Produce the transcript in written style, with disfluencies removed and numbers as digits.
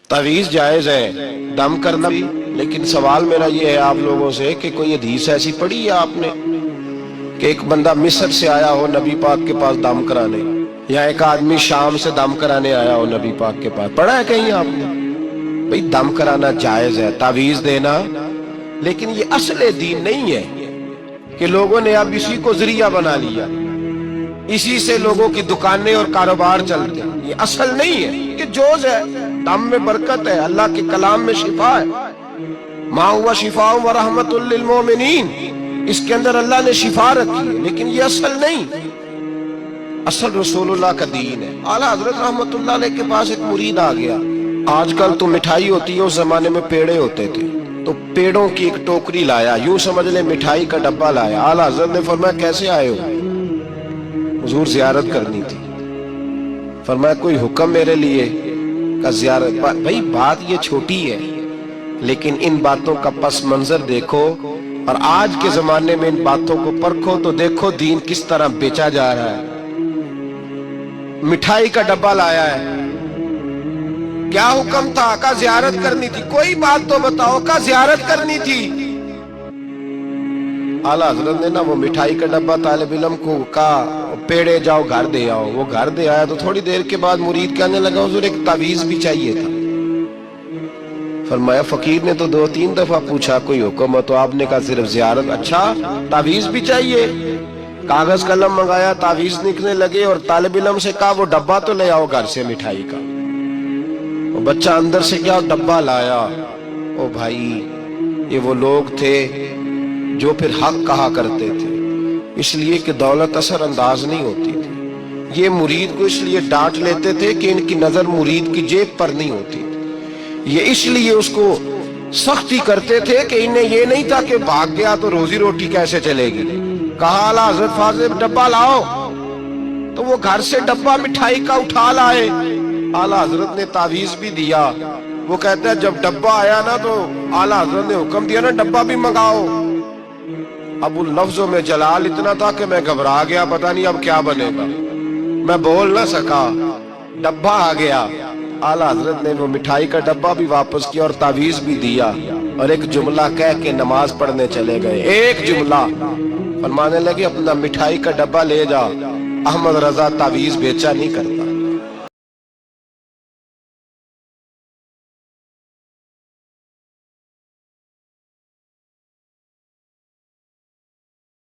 तावीज़ जायज़ है, दम करना भी, लेकिन सवाल मेरा ये है आप लोगों से कि कोई हदीस ऐसी पढ़ी है आपने कि एक बंदा मिस्र से आया हो नबी पाक के पास दम कराने, या एक आदमी शाम से दम कराने आया हो नबी पाक के पास? पढ़ा है कहीं आपने? भाई दम कराना जायज़ है, तावीज़ देना, लेकिन ये असले दीन नहीं है कि लोगों ने अब इसी को जरिया बना लिया, इसी से लोगों की दुकानें और कारोबार चलते हैं। ये असल नहीं है, ये जोज है। दम में बरकत है, अल्लाह के कलाम में शिफा है। मा हुआ शिफा व रहमतुल लिल मोमिनीन, इसके अंदर अल्लाह ने शिफा रखी है, लेकिन ये असल नहीं। असल रसूलुल्लाह का दीन है। आला हजरत रहमतुल्लाह अलैह के पास एक मुरीद आ गया। आजकल तो मिठाई होती है, उस जमाने में पेड़े होते थे, तो पेड़ों की एक टोकरी लाया, यूं समझ ले मिठाई का डब्बा लाया। आला हजरत ने फरमाया कैसे आए हो? हुजूर जियारत करनी थी। फरमाया कोई हुक्म मेरे लिए? का जियारत। भाई बात ये छोटी है, लेकिन इन बातों का पस मंजर देखो और आज के जमाने में इन बातों को परखो तो देखो दीन किस तरह बेचा जा रहा है। मिठाई का डब्बा लाया है, क्या हुक्म था? का जियारत करनी थी। कोई बात तो बताओ, का जियारत करनी थी। आला हजरत ने ना वो मिठाई का डब्बा तालिब इल्म को कहा पेड़े जाओ घर दे आओ। वो घर दे आया तो थोड़ी देर के बाद मुरीद कहने लगा हुजूर एक तावीज़ भी चाहिए था। फरमाया फकीर ने तो 2-3 दफा पूछा कोई हुक्म है, तो आपने कहा सिर्फ जियारत। अच्छा तावीज़ भी चाहिए? कागज कलम मंगाया, तावीज़ लिखने लगे और तालिब इल्म से कहा वो डब्बा तो ले आओ घर से मिठाई का। वो बच्चा अंदर से क्या डब्बा लाया। ओ भाई, ये वो लोग थे जो फिर हक कहा करते थे, इसलिए कि दौलत असर अंदाज नहीं होती थी। ये मुरीद को इसलिए डांट लेते थे कि इनकी नजर मुरीद की जेब पर नहीं होती थी। ये इसलिए उसको सख्ती करते थे कि इन्हें ये नहीं था कि भाग गया तो रोजी रोटी कैसे चलेगी। कहा आला हजरत फाजिल डब्बा लाओ, तो वो घर से डब्बा मिठाई का उठा लाए। आला हजरत ने तावीज़ भी दिया। वो कहता है जब डब्बा आया ना तो आला हजरत ने हुक्म दिया ना डब्बा भी मंगाओ। अब उन लफ्जों में जलाल इतना था कि मैं घबरा गया, पता नहीं अब क्या बनेगा। मैं बोल ना सका, डब्बा आ गया। आला हजरत ने वो मिठाई का डब्बा भी वापस किया और तावीज़ भी दिया और एक जुमला कह के नमाज पढ़ने चले गए। एक जुमला फरमाने लगे अपना मिठाई का डब्बा ले जा, अहमद रजा तावीज़ बेचा नहीं करता।